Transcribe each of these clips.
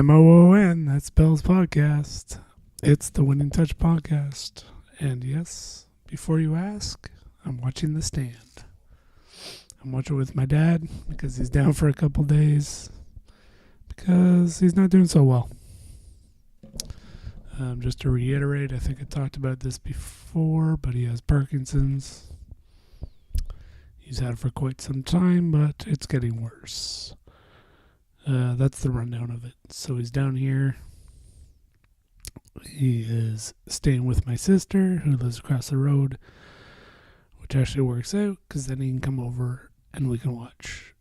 MOON, that's Bell's podcast. It's the Winning Touch podcast. And yes, before you ask, I'm watching The Stand. I'm watching with my dad because he's down for a couple days because he's not doing so well. Just to reiterate, I think I talked about this before, but he has Parkinson's. He's had it for quite some time, but it's getting worse. That's the rundown of it. So he's down here. He is staying with my sister, who lives across the road, which actually works out because then he can come over and we can watch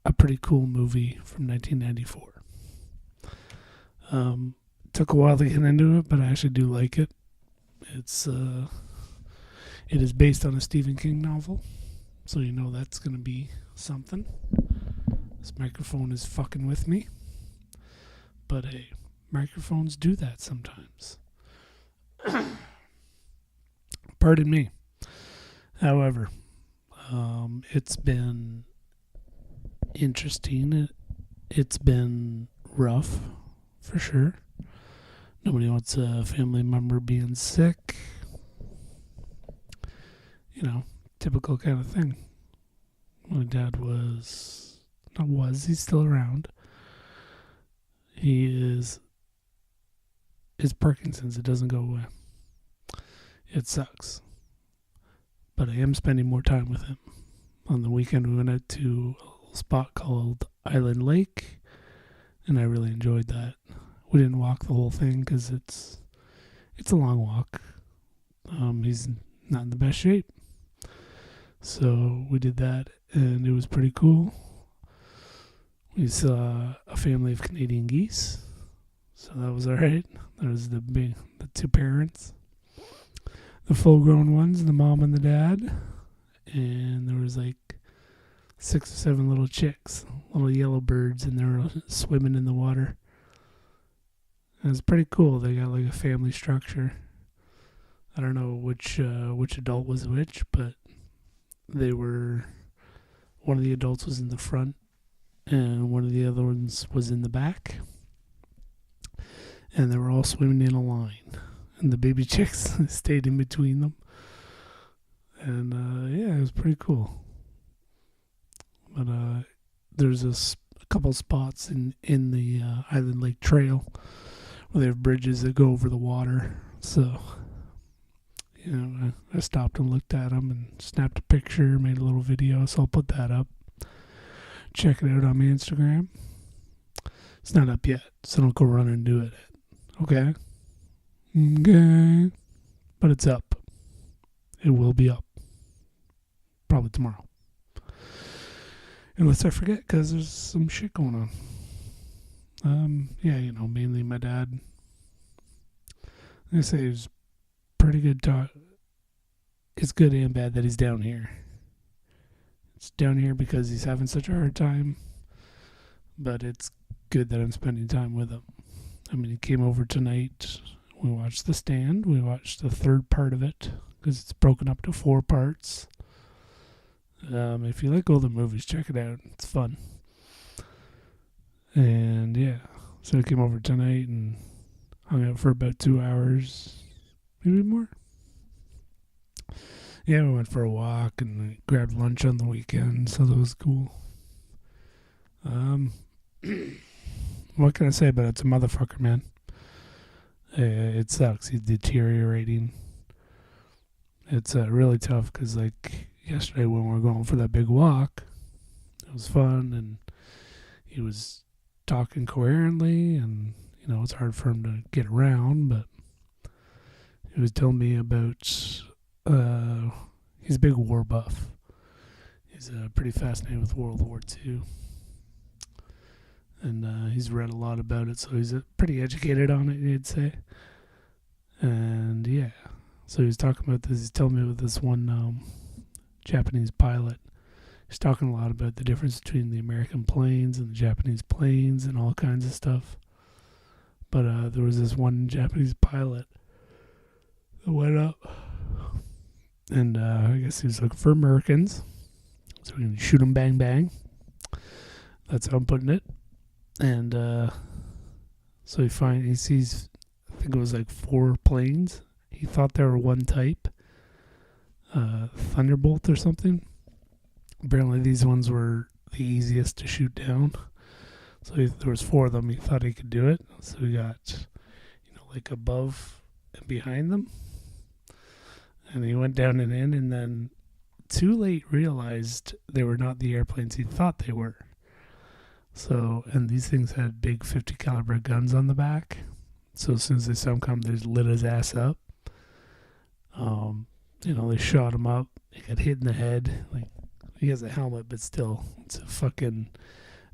a pretty cool movie from 1994. Took a while to get into it, but I actually do like it. It is based on a Stephen King novel, so you know that's going to be something. This microphone is fucking with me, but hey, microphones do that sometimes. Pardon me. However, it's been interesting. It's been rough, for sure. Nobody wants a family member being sick. You know, typical kind of thing. My dad he's still around. It's Parkinson's, it doesn't go away. It sucks. But I am spending more time with him. On the weekend we went out to a little spot called Island Lake, and I really enjoyed that. We didn't walk the whole thing because it's a long walk. He's not in the best shape. So we did that, and it was pretty cool. We saw a family of Canadian geese, so that was alright. There was the two parents, the full-grown ones, the mom and the dad, and there was like 6 or 7 little chicks, little yellow birds, and they were swimming in the water. It was pretty cool. They got like a family structure. I don't know which adult was which, but one of the adults was in the front and one of the other ones was in the back, and they were all swimming in a line, and the baby chicks stayed in between them, and yeah, it was pretty cool. But there's a couple spots in the Island Lake Trail where they have bridges that go over the water, so you know, I stopped and looked at them and snapped a picture, made a little video, so I'll put that up. Check it out on my Instagram. It's not up yet, so don't go run and do it. Okay? Okay. But it's up. It will be up. Probably tomorrow. Unless I forget, because there's some shit going on. Yeah, you know, mainly my dad. Like I say, he was pretty good talk. It's good and bad that he's down here. It's down here because he's having such a hard time, but it's good that I'm spending time with him. I mean, he came over tonight. We watched The Stand. We watched the third part of it because it's broken up to 4 parts. If you like older movies, check it out. It's fun. And yeah, so he came over tonight and hung out for about 2 hours. Maybe more. Yeah, we went for a walk and grabbed lunch on the weekend, so that was cool. What can I say about it? It's a motherfucker, man. It sucks. He's deteriorating. It's really tough because, like, yesterday when we were going for that big walk, it was fun, and he was talking coherently, and, you know, it's hard for him to get around, but he was telling me about he's a big war buff. He's pretty fascinated with World War II. And he's read a lot about it, so he's pretty educated on it, you'd say. And yeah, so he was talking about this. He's telling me about this one Japanese pilot. He's talking a lot about the difference between the American planes and the Japanese planes and all kinds of stuff. But there was this one Japanese pilot that went up, and I guess he was looking for Americans, so we can shoot them, bang bang. That's how I'm putting it. And so he sees, I think it was like 4 planes. He thought they were one type, Thunderbolt or something. Apparently these ones were the easiest to shoot down. So there was 4 of them. He thought he could do it. So he got, like above and behind them. And he went down and in, and then too late realized they were not the airplanes he thought they were. So, and these things had big 50 caliber guns on the back. So as soon as they saw him come, they just lit his ass up. They shot him up. He got hit in the head. Like, he has a helmet, but still, it's a fucking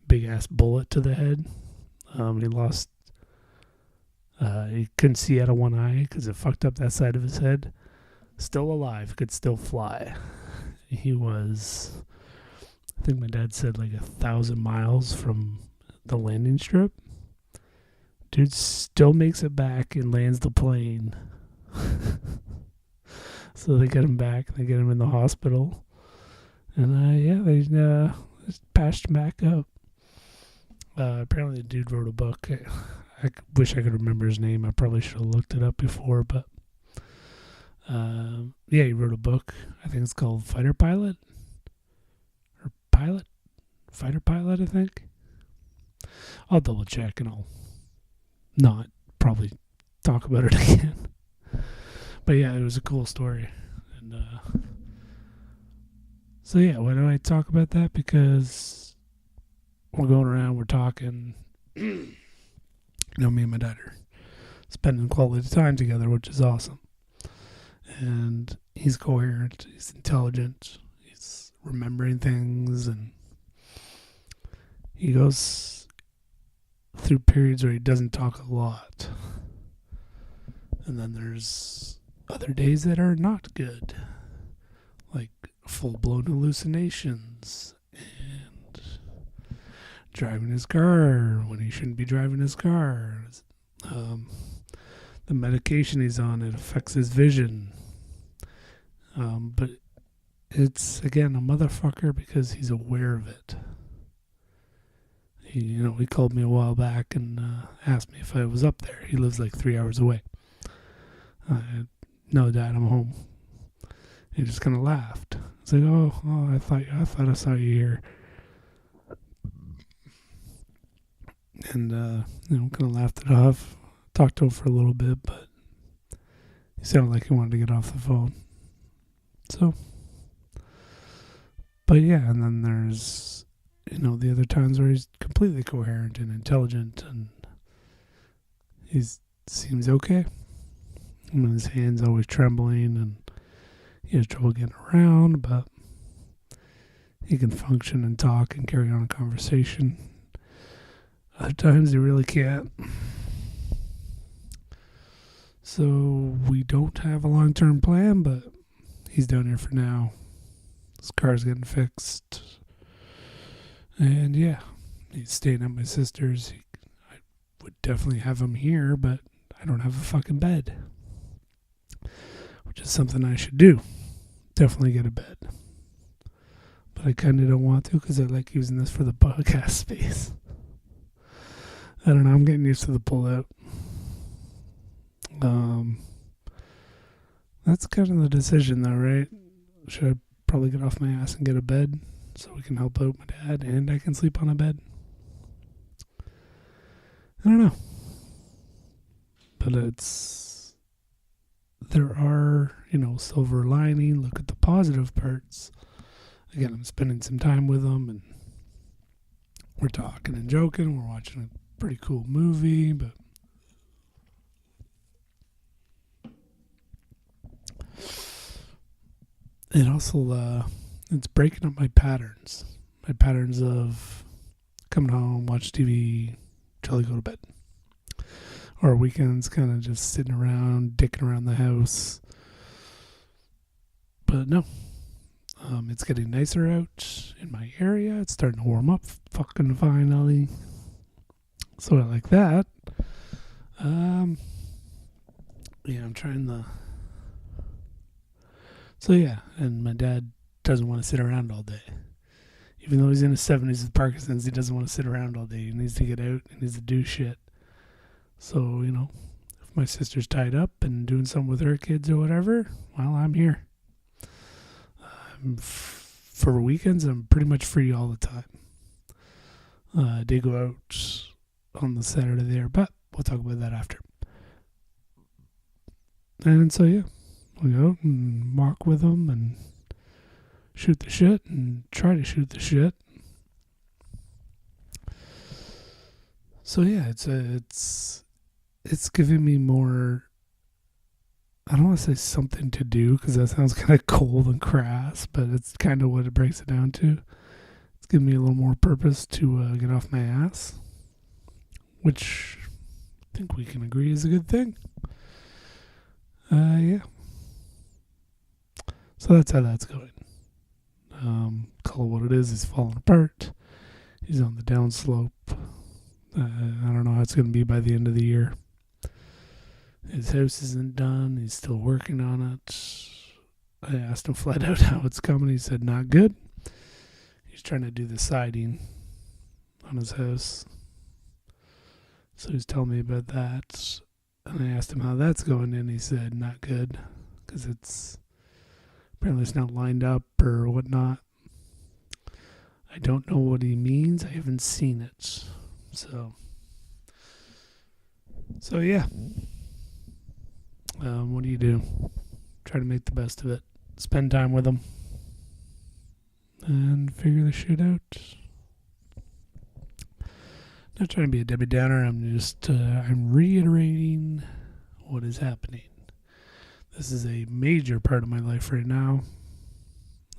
big ass bullet to the head. He lost. He couldn't see out of one eye because it fucked up that side of his head. Still alive, could still fly. He was, I think my dad said, like 1,000 miles from the landing strip. Dude still makes it back and lands the plane. So they get him back. They get him in the hospital. And they just patched him back up. Apparently the dude wrote a book. I wish I could remember his name. I probably should have looked it up before, but he wrote a book. I think it's called Fighter Pilot. Or Pilot? Fighter Pilot, I think. I'll double check and I'll not probably talk about it again. But yeah, it was a cool story. And so yeah, why do I talk about that? Because we're going around, we're talking. Me and my dad are spending quality time together, which is awesome. And he's coherent, he's intelligent, he's remembering things, and he goes through periods where he doesn't talk a lot. And then there's other days that are not good, like full-blown hallucinations and driving his car when he shouldn't be driving his car. The medication he's on, it affects his vision. But it's, again, a motherfucker because he's aware of it. He called me a while back and asked me if I was up there. He lives like 3 hours away. No, Dad, I'm home. He just kind of laughed. It's like, oh, I thought I saw you here. And kind of laughed it off. Talked to him for a little bit, but he sounded like he wanted to get off the phone. So, but yeah, and then there's, the other times where he's completely coherent and intelligent, and he seems okay. His hand's always trembling, and he has trouble getting around, but he can function and talk and carry on a conversation. Other times he really can't. So we don't have a long-term plan, but he's down here for now. His car's getting fixed. And yeah, he's staying at my sister's. I would definitely have him here, but I don't have a fucking bed. Which is something I should do. Definitely get a bed. But I kind of don't want to because I like using this for the podcast space. I don't know, I'm getting used to the pull-out. That's kind of the decision though, right? Should I probably get off my ass and get a bed so we can help out my dad and I can sleep on a bed? I don't know. But there are, silver lining. Look at the positive parts. Again, I'm spending some time with them and we're talking and joking. We're watching a pretty cool movie, but it also, it's breaking up my patterns. My patterns of coming home, watch TV, till I go to bed. Or weekends kind of just sitting around, dicking around the house. But no. It's getting nicer out in my area. It's starting to warm up fucking finally. So I like that. I'm trying the... So yeah, and my dad doesn't want to sit around all day. Even though he's in his 70s with Parkinson's, he doesn't want to sit around all day. He needs to get out. He needs to do shit. So, if my sister's tied up and doing something with her kids or whatever, well, I'm here. For weekends, I'm pretty much free all the time. I did go out on the Saturday there, but we'll talk about that after. And so, yeah, we go out and walk with them and shoot the shit and try to shoot the shit. So yeah, it's giving me more, I don't want to say something to do because that sounds kind of cold and crass, but it's kind of what it breaks it down to. It's giving me a little more purpose to get off my ass, which I think we can agree is a good thing. Yeah. So that's how that's going. Call it what it is. He's falling apart. He's on the downslope. I don't know how it's going to be by the end of the year. His house isn't done. He's still working on it. I asked him flat out how it's coming. He said not good. He's trying to do the siding on his house. So he's telling me about that. And I asked him how that's going, and he said not good. Because apparently it's not lined up or whatnot. I don't know what he means. I haven't seen it. So yeah. What do? Try to make the best of it. Spend time with them. And figure the shit out. Not trying to be a Debbie Downer. I'm reiterating what is happening. This is a major part of my life right now.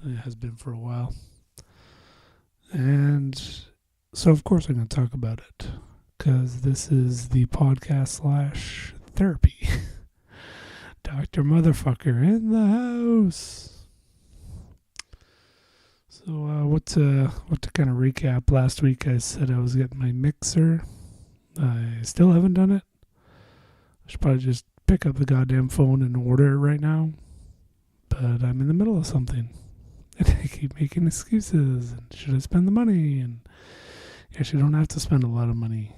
It has been for a while. And so, of course, I'm going to talk about it. Because this is the podcast / therapy. Dr. Motherfucker in the house. So, what to kind of recap, last week I said I was getting my mixer. I still haven't done it. I should probably just pick up the goddamn phone and order it right now. But I'm in the middle of something. And I keep making excuses. And should I spend the money? And you actually don't have to spend a lot of money.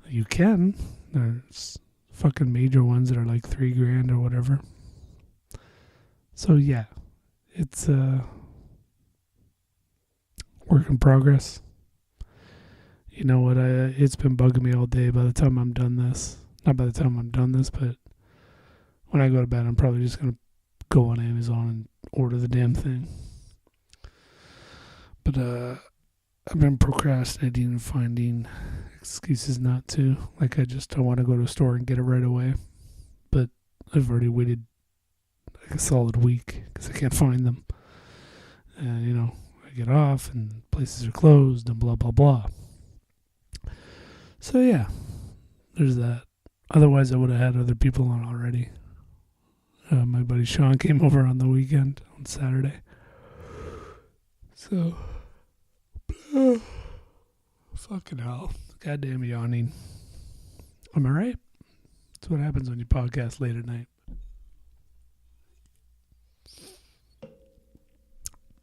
You can. There's fucking major ones that are like $3,000 or whatever. So yeah, it's work in progress. You know what? It's been bugging me all day. By the time I'm done this, not by the time I'm done this, but when I go to bed, I'm probably just gonna go on Amazon and order the damn thing. But I've been procrastinating and finding excuses not to. Like I want to go to a store and get it right away. But I've already waited like a solid week because I can't find them. And, I get off and places are closed and blah, blah, blah. So, yeah, there's that. Otherwise, I would have had other people on already. My buddy Sean came over on the weekend, on Saturday. So, fucking hell. Goddamn yawning. Am I right? That's what happens when you podcast late at night.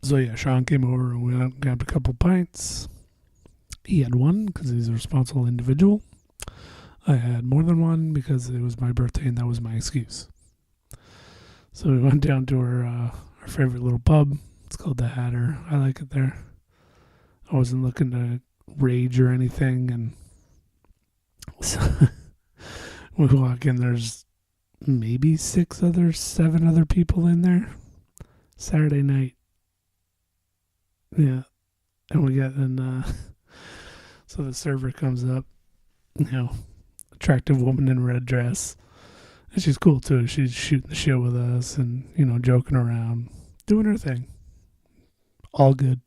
So yeah, Sean came over and we went out and grabbed a couple pints. He had one because he's a responsible individual. I had more than one because it was my birthday and that was my excuse. So we went down to our favorite little pub. It's called The Hatter. I like it there. I wasn't looking to rage or anything, and so we walk in, there's maybe 7 other people in there. Saturday night. Yeah. And so the server comes up, attractive woman in a red dress. And she's cool too. She's shooting the shit with us and, joking around, doing her thing. All good.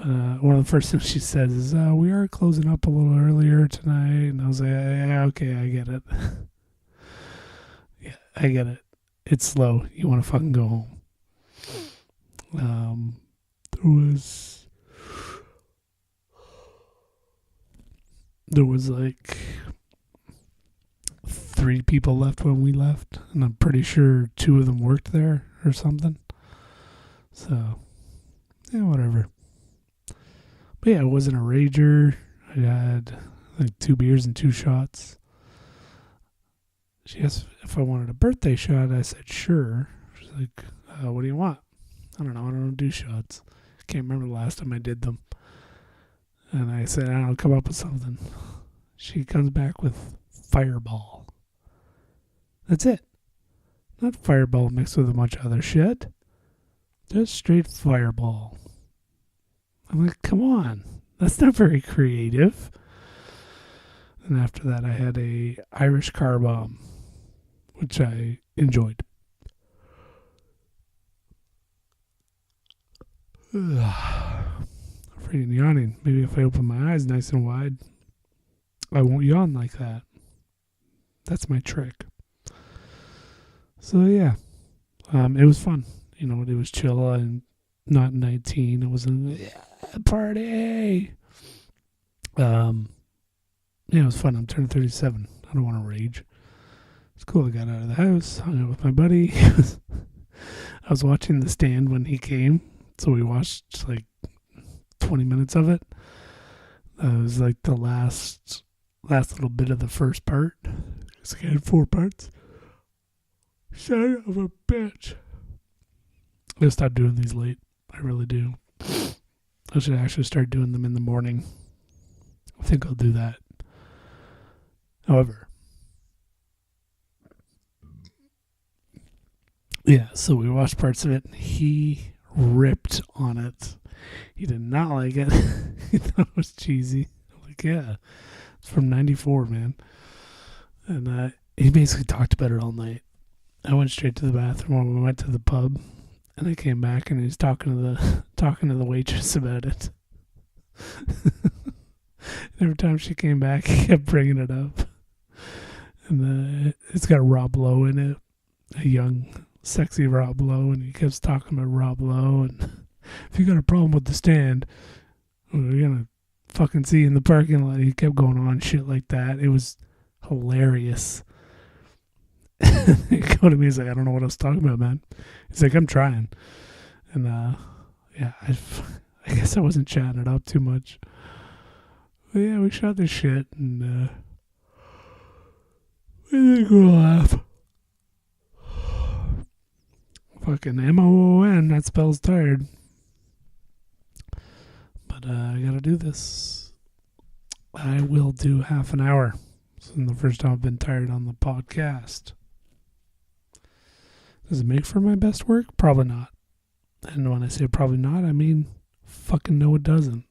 One of the first things she says is, we are closing up a little earlier tonight. And I was like, yeah, okay, I get it. Yeah, I get it. It's slow. You want to fucking go home. There was like 3 people left when we left. And I'm pretty sure 2 of them worked there or something. So, whatever. But yeah, I wasn't a rager. I had like 2 beers and 2 shots. She asked if I wanted a birthday shot. I said sure. She's like, what do you want? I don't do shots. Can't remember the last time I did them. And I said, I'll come up with something. She comes back with Fireball. That's it. Not Fireball mixed with a bunch of other shit. Just straight Fireball. I'm like, come on. That's not very creative. And after that, I had a Irish car bomb, which I enjoyed. Freaking yawning. Maybe if I open my eyes nice and wide, I won't yawn like that. That's my trick. So yeah, it was fun. It was chill and not 19. It was a party. Yeah, it was fun. I'm turning 37. I don't want to rage. It's cool. I got out of the house, hung out with my buddy. I was watching The Stand when he came, so we watched like 20 minutes of it. It was like the last little bit of the first part. Because I had 4 parts. Son of a bitch. I'm going to stop doing these late. I really do. I should actually start doing them in the morning. I think I'll do that. However, yeah, so we watched parts of it. He ripped on it. He did not like it. He thought it was cheesy. I'm like, yeah, it's from 94, man. And he basically talked about it all night. I went straight to the bathroom when we went to the pub, and I came back and he was talking to the waitress about it. Every time she came back, he kept bringing it up. And it's got Rob Lowe in it, a young, sexy Rob Lowe, and he keeps talking about Rob Lowe. And if you got a problem with The Stand, we're gonna fucking see you in the parking lot. He kept going on shit like that. It was hilarious. He go to me, he's like, I don't know what I was talking about, man. He's like, I'm trying. And yeah, I guess I wasn't chatting it up too much. But yeah, we shot this shit, and we did go laugh. Fucking MOON, that spells tired. But I gotta do this. I will do half an hour. This is the first time I've been tired on the podcast. Does it make for my best work? Probably not. And when I say probably not, I mean fucking no it doesn't.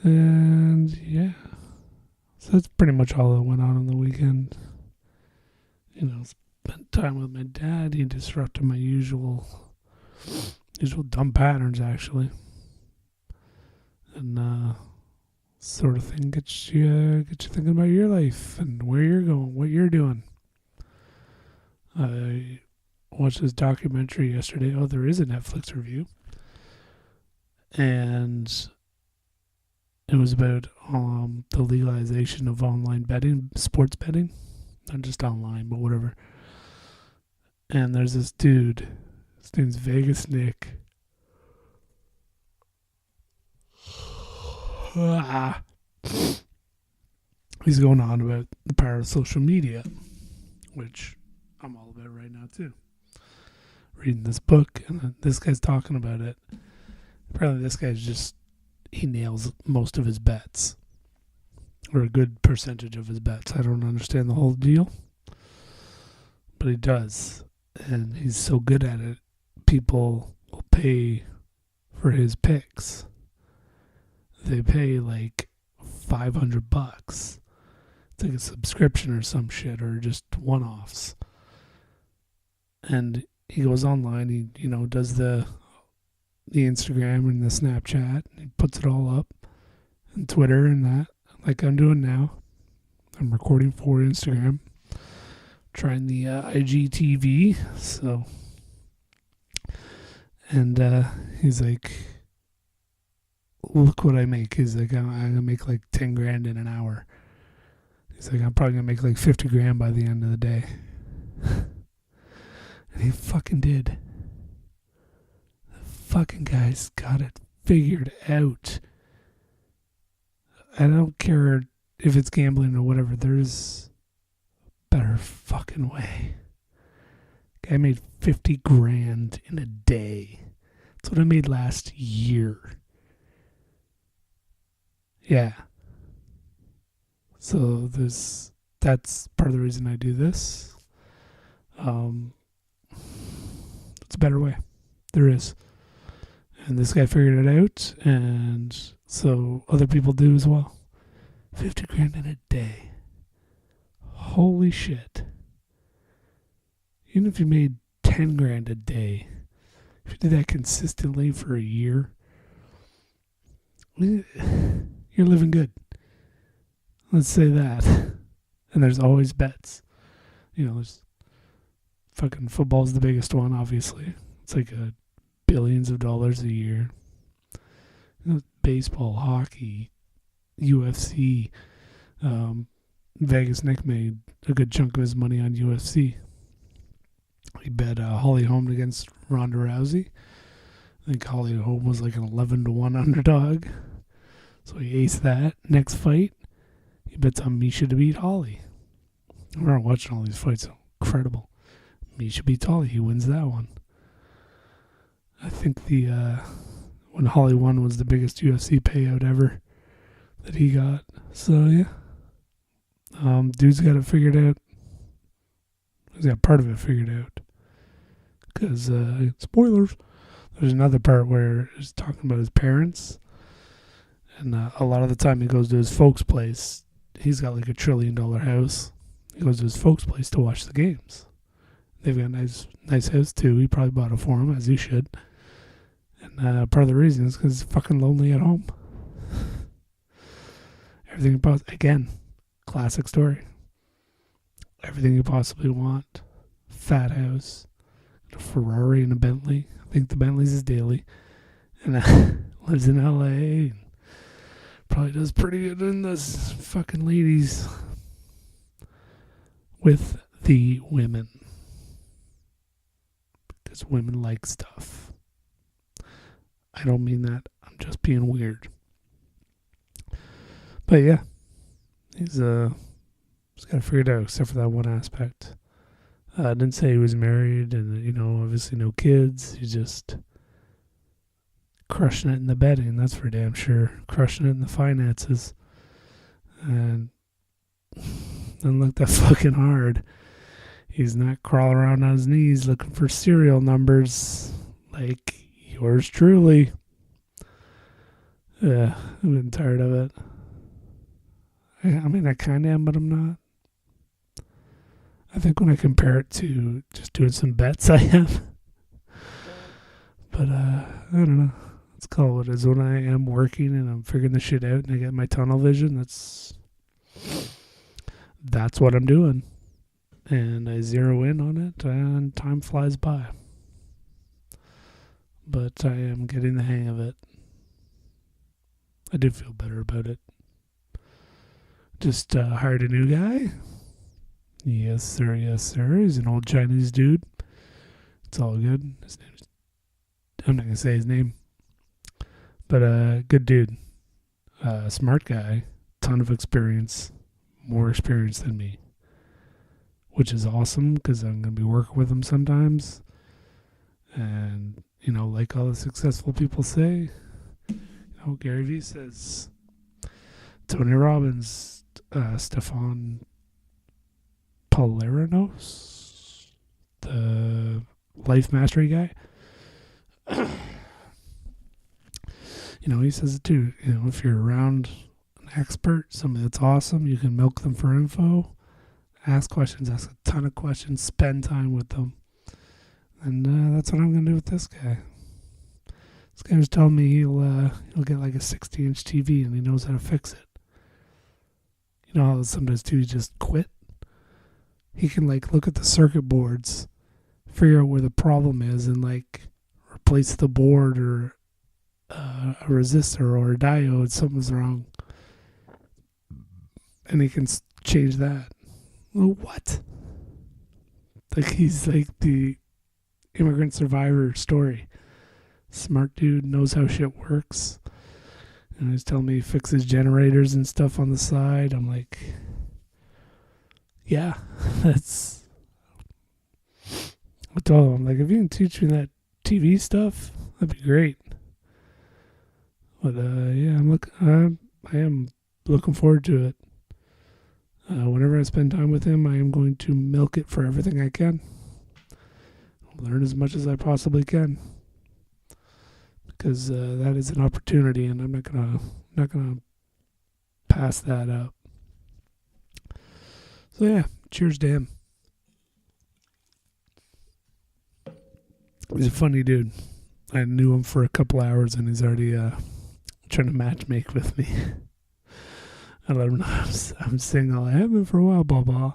And yeah. So that's pretty much all that went on the weekend. Spent time with my dad. He disrupted my usual dumb patterns, actually. And sort of thing gets you thinking about your life and where you're going, what you're doing. I watched this documentary yesterday. Oh, there is a Netflix review. And it was about the legalization of online betting, sports betting. Not just online, but whatever. And there's this dude. His name's Vegas Nick. He's going on about the power of social media, which I'm all about right now too. Reading this book, and this guy's talking about it. Apparently this guy's he nails most of his bets, or a good percentage of his bets. I don't understand the whole deal, but he does, and he's so good at it, people will pay for his picks. They pay like $500. It's like a subscription or some shit, or just one-offs. And he goes online, he does the Instagram and the Snapchat, he puts it all up, and Twitter and that, like I'm doing now. I'm recording for Instagram, trying the IGTV, so, and he's like, look what I make. He's like, I'm gonna make like 10 grand in an hour. He's like, I'm probably gonna make like 50 grand by the end of the day. And he fucking did. fucking guy's got it figured out. I don't care if it's gambling or whatever. There's a better fucking way. Guy made 50 grand in a day. That's what I made last year. Yeah. So that's part of the reason I do this. It's a better way. There is. And this guy figured it out, and so other people do as well. 50 grand in a day. Holy shit. Even if you made 10 grand a day, if you did that consistently for a year, you're living good. Let's say that. And there's always bets. There's fucking football's the biggest one, obviously. It's like billions of dollars a year. Baseball, hockey, UFC. Vegas Nick made a good chunk of his money on UFC. He bet Holly Holm against Ronda Rousey. I think Holly Holm was like an 11-1 underdog. So he aced that. Next fight, he bets on Misha to beat Holly. We're watching all these fights. Incredible. Misha beats Holly. He wins that one. I think when Holly won was the biggest UFC payout ever that he got. So, yeah. Dude's got it figured out. He's got part of it figured out. Because, spoilers, there's another part where he's talking about his parents. And a lot of the time he goes to his folks' place. He's got like $1 trillion house. He goes to his folks' place to watch the games. They've got a nice house too. He probably bought it for him, as he should. And part of the reason is because he's fucking lonely at home. Everything about, again, classic story. Everything you possibly want. Fat house. A Ferrari and a Bentley. I think the Bentley's his daily. And lives in LA. Probably does pretty good in those fucking ladies. With the women. Because women like stuff. I don't mean that. I'm just being weird. But yeah. He's got it figured out except for that one aspect. I didn't say he was married and, obviously no kids. He's just crushing it in the betting. That's for damn sure. Crushing it in the finances. And doesn't look that fucking hard. He's not crawling around on his knees looking for serial numbers like yours truly. Yeah, I'm getting tired of it. I mean, I kind of am, but I'm not. I think when I compare it to just doing some bets, I am. But, I don't know. Let's call it what it is. When I am working and I'm figuring this shit out and I get my tunnel vision, that's what I'm doing. And I zero in on it and time flies by. But I am getting the hang of it. I do feel better about it. Just hired a new guy. Yes, sir. Yes, sir. He's an old Chinese dude. It's all good. I'm not going to say his name. But good dude. Smart guy. Ton of experience. More experience than me. Which is awesome because I'm going to be working with him sometimes. And, like all the successful people say, Gary Vee says, Tony Robbins, Stefan Poleranos, the life mastery guy. He says it too. If you're around an expert, somebody that's awesome, you can milk them for info, ask questions, ask a ton of questions, spend time with them. And that's what I'm going to do with this guy. This guy was telling me he'll get like a 60-inch TV and he knows how to fix it. How sometimes too, you just quit. He can look at the circuit boards, figure out where the problem is, and replace the board or a resistor or a diode. Something's wrong, and he can change that. Well, what? He's like the immigrant survivor story. Smart dude, knows how shit works. And he's telling me he fixes generators and stuff on the side. I'm like, yeah, that's... I told him, I'm like, if you can teach me that TV stuff, that'd be great. But yeah, I am looking forward to it. Whenever I spend time with him, I am going to milk it for everything I can. Learn as much as I possibly can, because that is an opportunity, and I'm not gonna pass that up. So yeah, cheers to him. He's a funny dude. I knew him for a couple hours, and he's already trying to matchmake with me. I let him know I'm single. I have been for a while, blah blah.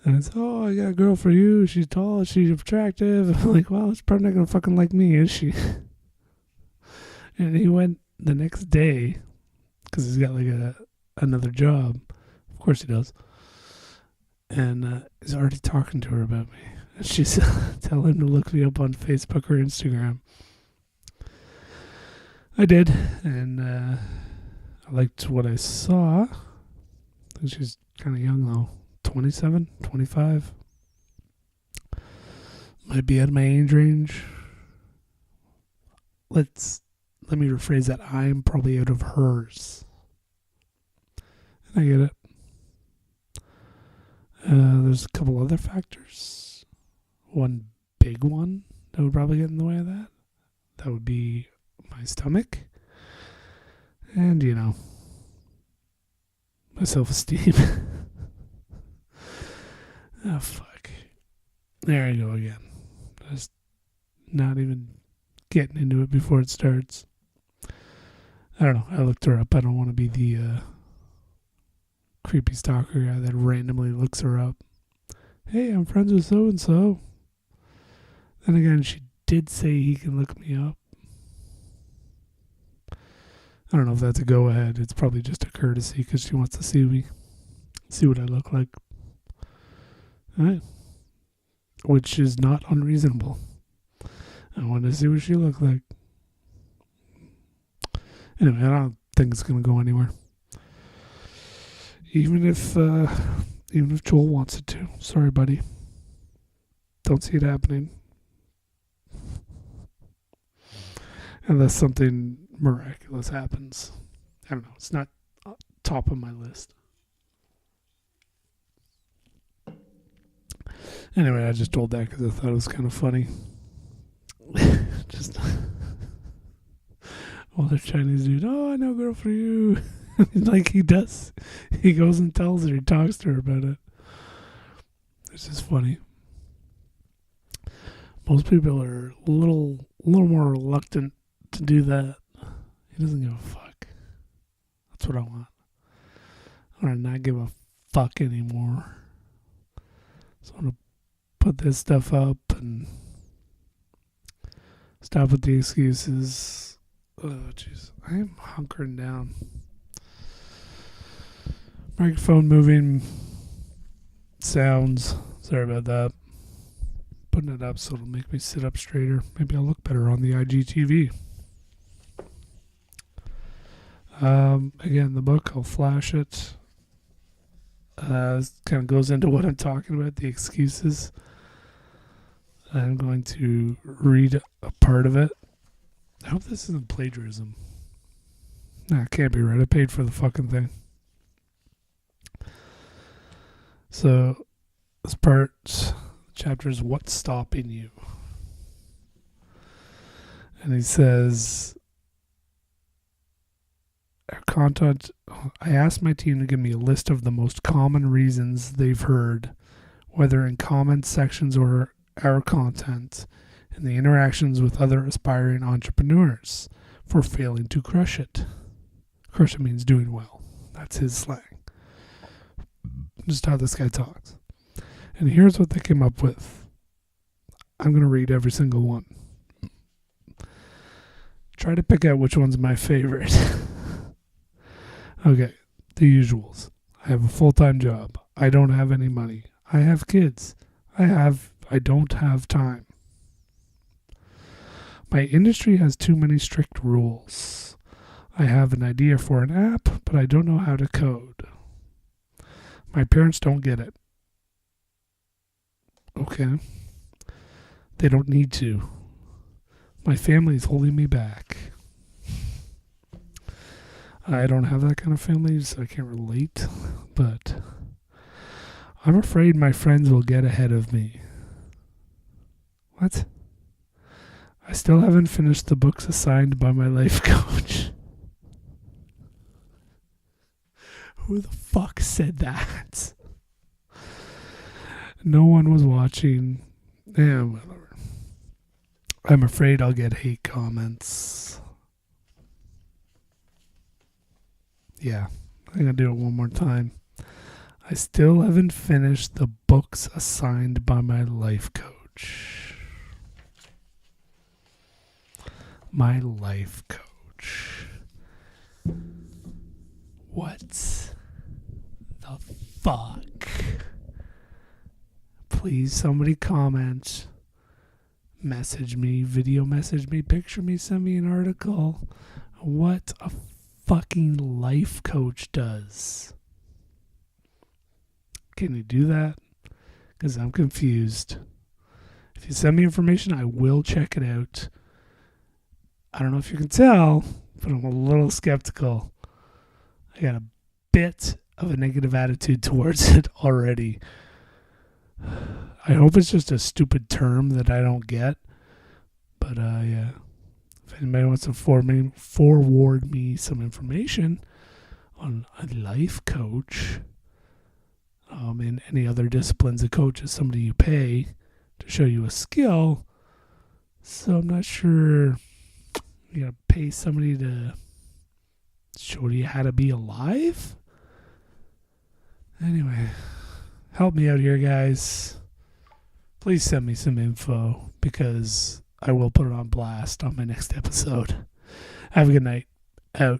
And it's, oh, I got a girl for you. She's tall, she's attractive. I'm like, well, she's probably not gonna fucking like me, is she? And he went the next day, because he's got like another job. Of course he does. And he's already talking to her about me. And she's telling him to look me up on Facebook or Instagram. I did, and I liked what I saw. I think she's kind of young though. 27, 25. Might be out of my age range. Let me rephrase that. I'm probably out of hers. And I get it. There's a couple other factors. One big one that would probably get in the way of that. That would be my stomach. And, my self-esteem. Oh, fuck. There I go again. Just not even getting into it before it starts. I don't know. I looked her up. I don't want to be the creepy stalker guy that randomly looks her up. Hey, I'm friends with so-and-so. Then again, she did say he can look me up. I don't know if that's a go-ahead. It's probably just a courtesy because she wants to see what I look like. Right. Which is not unreasonable. I want to see what she looked like. Anyway, I don't think it's going to go anywhere. Even if Joel wants it to. Sorry, buddy. Don't see it happening. Unless something miraculous happens. I don't know. It's not top of my list. Anyway, I just told that because I thought it was kind of funny. Just older Chinese dude. Oh, I know a girl for you. Like he does. He goes and tells her. He talks to her about it. It's just funny. Most people are a little more reluctant to do that. He doesn't give a fuck. That's what I want. I want to not give a fuck anymore. So I want to put this stuff up and stop with the excuses. Oh, jeez. I am hunkering down. Microphone moving. Sounds. Sorry about that. Putting it up so it'll make me sit up straighter. Maybe I'll look better on the IGTV. Again, the book, I'll flash it. Kind of goes into what I'm talking about, the excuses. I'm going to read a part of it. I hope this isn't plagiarism. Nah, it can't be right. I paid for the fucking thing. So, this part, chapter is What's Stopping You? And he says, our content, I asked my team to give me a list of the most common reasons they've heard, whether in comment sections or our content, and the interactions with other aspiring entrepreneurs for failing to crush it. Crush it means doing well. That's his slang. Just how this guy talks. And here's what they came up with. I'm going to read every single one. Try to pick out which one's my favorite. Okay, the usuals. I have a full-time job. I don't have any money. I have kids. I don't have time. My industry has too many strict rules. I have an idea for an app, but I don't know how to code. My parents don't get it. Okay. They don't need to. My family is holding me back. I don't have that kind of family, so I can't relate. But I'm afraid my friends will get ahead of me. What? I still haven't finished the books assigned by my life coach. Who the fuck said that? No one was watching. Yeah, whatever. I'm afraid I'll get hate comments. Yeah, I'm going to do it one more time. I still haven't finished the books assigned by my life coach. My life coach. What the fuck? Please, somebody comment. Message me, video message me, picture me, send me an article. What a fucking life coach does. Can you do that? Because I'm confused. If you send me information, I will check it out. I don't know if you can tell, but I'm a little skeptical. I got a bit of a negative attitude towards it already. I hope it's just a stupid term that I don't get. But yeah, if anybody wants to forward me some information on a life coach, in any other disciplines, a coach is somebody you pay to show you a skill. So I'm not sure you gotta pay somebody to show you how to be alive. Anyway, help me out here, guys. Please send me some info because I will put it on blast on my next episode. Have a good night. Out.